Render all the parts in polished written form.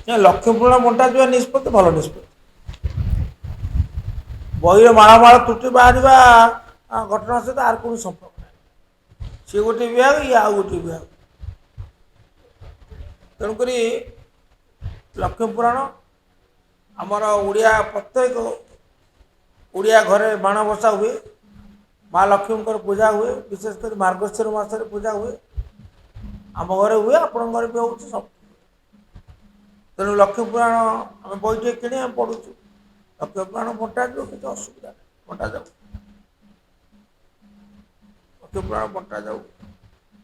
ଲକ୍ଷ୍ମୀପୂରଣ ବଣ୍ଟା ଯିବା ନିଷ୍ପତ୍ତି ଭଲ ନିଷ୍ପତ୍ତି। ବହିରେ ମାଳ ତ୍ରୁଟି ବାହାରିବା ଘଟଣା ସହିତ ଆର କୌଣସି ସମ୍ପର୍କ ନାହିଁ। ସିଏ ଗୋଟିଏ ବିଭାଗ, ଇଏ ଆଉ ଗୋଟିଏ ବିଭାଗ। ତେଣୁକରି ଲକ୍ଷ୍ମୀପୁରାଣ ଆମର ଓଡ଼ିଆ ପ୍ରତ୍ୟେକ ଓଡ଼ିଆ ଘରେ ମାଣବସା ହୁଏ, ମା ଲକ୍ଷ୍ମୀଙ୍କର ପୂଜା ହୁଏ, ବିଶେଷ କରି ମାର୍ଗଶୀର ମାସରେ ପୂଜା ହୁଏ। ଆମ ଘରେ ହୁଏ, ଆପଣଙ୍କ ଘରେ ବି ହେଉଛି ସବୁ। ତେଣୁ ଲକ୍ଷ୍ମୀପୁରାଣ ଆମେ ବହିଟିଏ କିଣି ଆମେ ପଢ଼ୁଛୁ। ଲକ୍ଷ୍ମୀପୁରାଣ ବଣ୍ଟାଯିବ, କିଛି ଅସୁବିଧା ନାହିଁ, ବଣ୍ଟାଯାଉ। ଲକ୍ଷ୍ମୀପୁରାଣ ବଣ୍ଟାଯାଉ,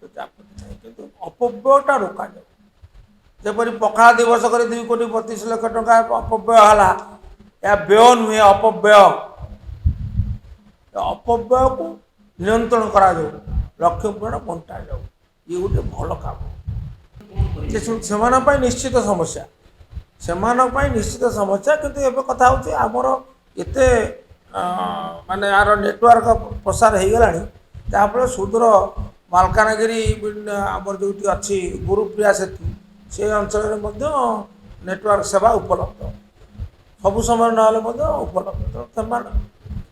କିଛି ଆପତ୍ତି ନାହିଁ, କିନ୍ତୁ ଅପବ୍ୟୟଟା ରୋକାଯାଉ। ଯେପରି ପଖାଳ ଦିବସ କରି 2,32,00,000 ଟଙ୍କା ଅପବ୍ୟୟ ହେଲା, ଏହା ବ୍ୟୟ ନୁହେଁ, ଅପବ୍ୟୟ। ଅପବ୍ୟୟକୁ ନିୟନ୍ତ୍ରଣ କରାଯାଉ, ଲକ୍ଷ୍ମୀପୁରାଣ ବଣ୍ଟାଯାଉ, ଇଏ ଗୋଟେ ଭଲ କାମ। ସେମାନଙ୍କ ପାଇଁ ନିଶ୍ଚିତ ସମସ୍ୟା, ସେମାନଙ୍କ ପାଇଁ ନିଶ୍ଚିତ ସମସ୍ୟା। କିନ୍ତୁ ଏବେ କଥା ହେଉଛି ଆମର ଏତେ ମାନେ ଆର ନେଟୱାର୍କ ପ୍ରସାର ହେଇଗଲାଣି, ଯାହାଫଳରେ ସୁଦୂର ମାଲକାନଗିରି ଆମର ଯେଉଁଠି ଅଛି ଗୁରୁପ୍ରିୟା ସେତୁ, ସେ ଅଞ୍ଚଳରେ ମଧ୍ୟ ନେଟୱାର୍କ ସେବା ଉପଲବ୍ଧ, ସବୁ ସମୟ ନହେଲେ ମଧ୍ୟ ଉପଲବ୍ଧ। ସେମାନେ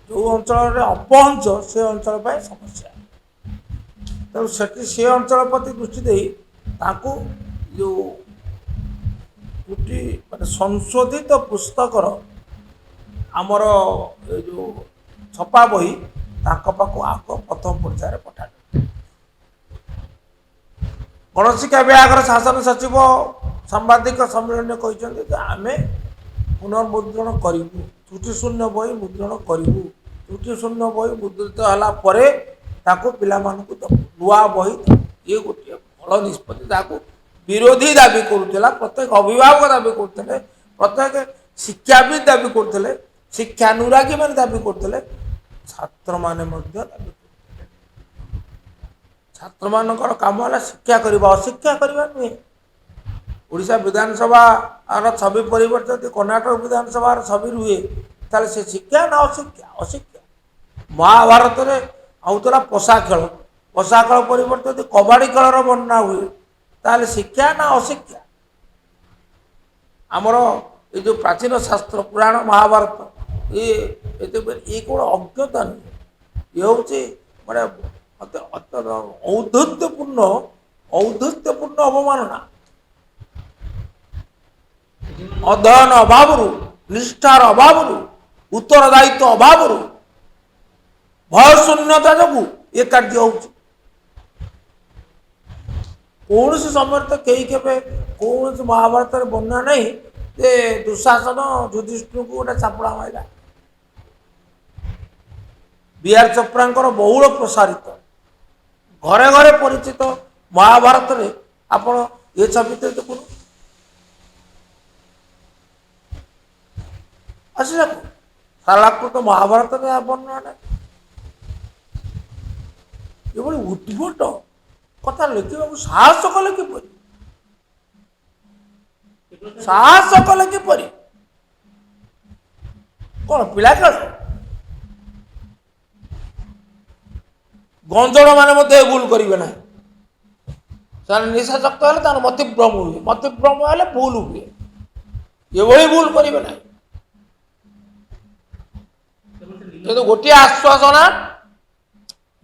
ଯେଉଁ ଅଞ୍ଚଳରେ ଅପହଞ୍ଚ, ସେ ଅଞ୍ଚଳ ପାଇଁ ସମସ୍ୟା। ତେଣୁ ସେଠି ସେ ଅଞ୍ଚଳ ପ୍ରତି ଦୃଷ୍ଟି ଦେଇ ତାଙ୍କୁ ଯେଉଁ ତ୍ରୁଟି ମାନେ ସଂଶୋଧିତ ପୁସ୍ତକର ଆମର ଏ ଯେଉଁ ଛପା ବହି ତାଙ୍କ ପାଖକୁ ଆଗ ପ୍ରଥମ ପର୍ଯ୍ୟାୟରେ ପଠାଯାଏ। ଗଣଶିକ୍ଷା ବିଭାଗର ଶାସନ ସଚିବ ସାମ୍ବାଦିକ ସମ୍ମିଳନୀରେ କହିଛନ୍ତି ଯେ ଆମେ ପୁନର୍ମୁଦ୍ରଣ କରିବୁ, ତ୍ରୁଟି ଶୂନ୍ୟ ବହି ମୁଦ୍ରଣ କରିବୁ। ତ୍ରୁଟି ଶୂନ୍ୟ ବହି ମୁଦ୍ରିତ ହେଲା ପରେ ତାକୁ ପିଲାମାନଙ୍କୁ ଦେବୁ, ନୂଆ ବହି ଦେବୁ। ଇଏ ଗୋଟିଏ ଭଲ ନିଷ୍ପତ୍ତି, ଯାହାକୁ ବିରୋଧୀ ଦାବି କରୁଥିଲା, ପ୍ରତ୍ୟେକ ଅଭିଭାବକ ଦାବି କରୁଥିଲେ, ପ୍ରତ୍ୟେକ ଶିକ୍ଷାବିତ୍ ଦାବି କରୁଥିଲେ, ଶିକ୍ଷାନୁରାଗୀମାନେ ଦାବି କରୁଥିଲେ, ଛାତ୍ରମାନେ ମଧ୍ୟ ଦାବି କରୁଥିଲେ। ଛାତ୍ରମାନଙ୍କର କାମ ହେଲା ଶିକ୍ଷା କରିବା, ଅଶିକ୍ଷା କରିବା ନୁହେଁ। ଓଡ଼ିଶା ବିଧାନସଭାର ଛବି ପରିବର୍ତ୍ତେ ଯଦି କର୍ଣ୍ଣାଟକ ବିଧାନସଭାର ଛବି ରୁହେ, ତାହେଲେ ସେ ଶିକ୍ଷା ନା ଅଶିକ୍ଷା? ଅଶିକ୍ଷା। ମହାଭାରତରେ ହେଉଥିଲା ପଶା ଖେଳ, ପଶା ଖେଳ ପରିବର୍ତ୍ତେ ଯଦି କବାଡ଼ି ଖେଳର ବର୍ଣ୍ଣନା ହୁଏ, ତାହେଲେ ଶିକ୍ଷା ନା ଅଶିକ୍ଷା? ଆମର ଏ ଯେଉଁ ପ୍ରାଚୀନ ଶାସ୍ତ୍ର ପୁରାଣ ମହାଭାରତ, ଇଏ କ'ଣ ଅଜ୍ଞତା ନୁହେଁ, ଇଏ ହେଉଛି ମାନେ ଔଦ୍ଧତ୍ୟପୂର୍ଣ୍ଣ ଅବମାନନା। ଅଧ୍ୟୟନ ଅଭାବରୁ, ନିଷ୍ଠାର ଅଭାବରୁ, ଉତ୍ତରଦାୟିତ୍ୱ ଅଭାବରୁ, ଭୟ ଶୂନ୍ୟତା ଯୋଗୁଁ ଏ କାର୍ଯ୍ୟ ହେଉଛି। କୌଣସି ସମୟରେ ତ କେବେ କୌଣସି ମହାଭାରତରେ ବର୍ଣ୍ଣନା ନାହିଁ ଯେ ଦୁଃଶାସନ ଯୁଧିଷ୍ଠିରଙ୍କୁ ଗୋଟେ ଚାପୁଡ଼ା ମାରିଲା। ବିଆର ଚୋପ୍ରାଙ୍କର ବହୁଳ ପ୍ରସାରିତ, ଘରେ ଘରେ ପରିଚିତ ମହାଭାରତରେ ଆପଣ ଏ ଛବିରେ ଦେଖୁନ ଆସିଲାକୁ ସାରାକୃତ ମହାଭାରତରେ ବର୍ଣ୍ଣନା ନାହିଁ। ଏଭଳି ଉଦ୍ଭଟ କଥା ଲେଖିବାକୁ ସାହସ କଲେ କିପରି? ସାହସ କଲେ କିପରି? କ'ଣ ପିଲା ଖେଳ? ଗଞ୍ଜଡ଼ ମାନେ ମଧ୍ୟ ଏ ଭୁଲ କରିବେ ନାହିଁ। ସେମାନେ ନିଶାଶକ୍ତ ହେଲେ ତାର ମତିଭ୍ରମ ହୁଏ, ମତିଭ୍ରମ ହେଲେ ଭୁଲ ହୁଏ, ଏଭଳି ଭୁଲ କରିବେ ନାହିଁ। କିନ୍ତୁ ଗୋଟିଏ ଆଶ୍ୱାସନା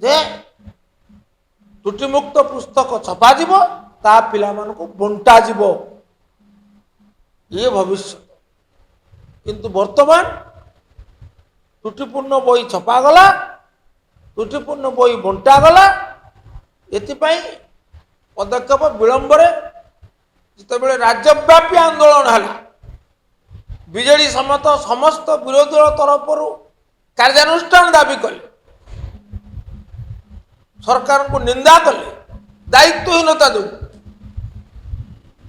ଯେ ତ୍ରୁଟିମୁକ୍ତ ପୁସ୍ତକ ଛପାଯିବ, ତାହା ପିଲାମାନଙ୍କୁ ବଣ୍ଟାଯିବ, ଇଏ ଭବିଷ୍ୟତ। କିନ୍ତୁ ବର୍ତ୍ତମାନ ତ୍ରୁଟିପୂର୍ଣ୍ଣ ବହି ଛପାଗଲା, ତ୍ରୁଟିପୂର୍ଣ୍ଣ ବହି ବଣ୍ଟାଗଲା। ଏଥିପାଇଁ ପଦକ୍ଷେପ ବିଳମ୍ବରେ, ଯେତେବେଳେ ରାଜ୍ୟବ୍ୟାପୀ ଆନ୍ଦୋଳନ ହେଲା, ବିଜେଡି ସମେତ ସମସ୍ତ ବିରୋଧୀ ଦଳ ତରଫରୁ କାର୍ଯ୍ୟାନୁଷ୍ଠାନ ଦାବି କଲେ, ସରକାରଙ୍କୁ ନିନ୍ଦା କଲେ ଦାୟିତ୍ୱହୀନତା ଯୋଗୁଁ,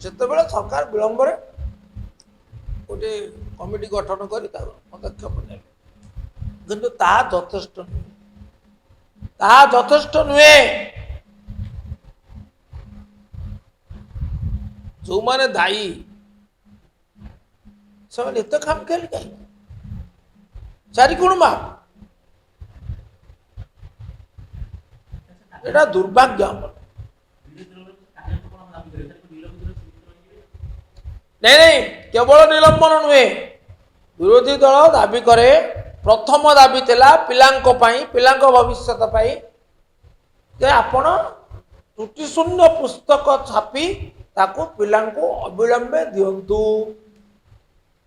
ସେତେବେଳେ ସରକାର ବିଳମ୍ବରେ ଗୋଟିଏ କମିଟି ଗଠନ କରି ତାର ପଦକ୍ଷେପ ନେଲେ। କିନ୍ତୁ ତାହା ଯଥେଷ୍ଟ ନୁହେଁ, ତାହା ଯଥେଷ୍ଟ ନୁହେଁ। ଯେଉଁମାନେ ଦାୟୀ ସେମାନେ ଏତେ ଖାମଖିଆଲି କାହିଁକି? ଚାରିଗୁଣ ମାପ, এটা দুর্ভাগ্য। नहीं केवल निलंबन नुहे विरोधी दल दाबी करे प्रथम दाबी थिला पिलांको पाई पिलांको भविष्यत पाई जे आपण त्रुटि शून्य पुस्तक छापी ताको पिलांको अविलंबे दियंतु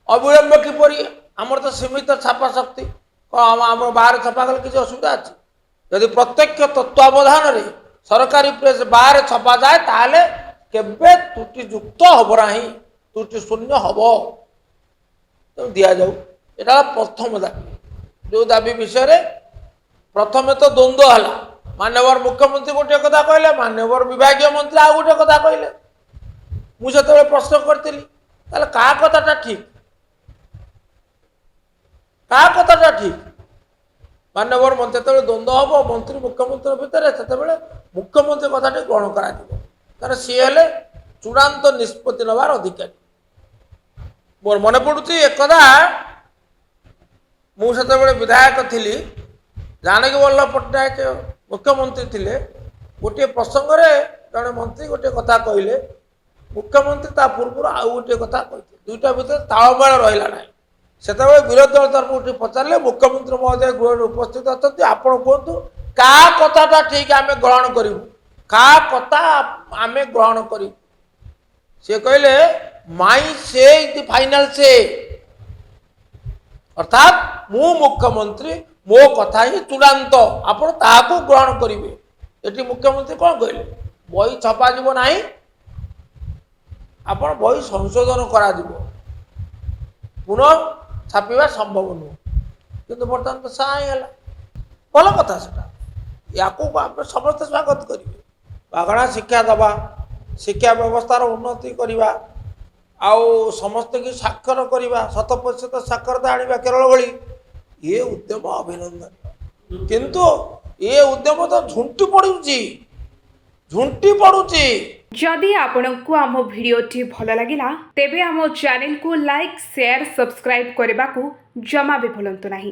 अविलंब किपरि आमर तो सीमित छापा शक्ति आम बाहर छपा गले किसी असुविधा अच्छी यदि प्रत्यक्ष तत्वावधान रे सरकारी प्रेस बाहर छपा जाए ताहले केबे त्रुटियुक्त हब ना त्रुटि शून्य हम तो दि जाऊ यहाँ प्रथम दाबी जो दाबी विषय प्रथम तो द्वंद्व है माननीय मुख्यमंत्री गोटे कथा कहले माननीय विभाग मंत्री आ गोटे कथा कहले मुझे प्रश्न करी क्या कथाटा ठीक क्या कथाटा ठीक माननीय मंत्री जो द्वंद्व हम मंत्री मुख्यमंत्री भितर से मुख्यमंत्री कथाटी ग्रहण कर सी हेले चूड़ांत निष्पत्ति नवार अधिकारी मोर मन पड़ुची एक कथा मुझे विधायक थी जानकी वल्लभ पट्टनायक मुख्यमंत्री थिले गोटे प्रसंग जड़े मंत्री गोटे कथा कहले मुख्यमंत्री ता पूर्व आउ गोटे कथा कहते दुईटा भितर तालमेल रहा ना से विरोधी दल तरफ उठी पचारे मुख्यमंत्री महोदय गृह उपस्थित अच्छा आपण कहतु क्या कथाटा ठीक आम ग्रहण करूँ क्या कथा आम ग्रहण करूँ सी कहले माई से फाइनल से अर्थात मु मुख्यमंत्री मो कथा ही चूड़ांत आपण ताकू ग्रहण करेंगे ये मुख्यमंत्री कौन कहले बही छपा जीव ना आपण बही संशोधन करा पुनः छापा संभव नुह कि बर्तमान तो साला भल कथा से या समस्त स्वागत करेंगे मागणा शिक्षा दबा शिक्षा व्यवस्थार उन्नति करवा आउ समस्त की साक्षर करवा 100% साक्षरता आने केरल भली ये उद्यम अभिनंदन किंतु ये उद्यम तो झुंटी पड़ुची जदि आपंक आम भिडी भल लगा तेब आम चैनल को लाइक शेयर सब्सक्राइब करने को जमा भी भूलु नहीं।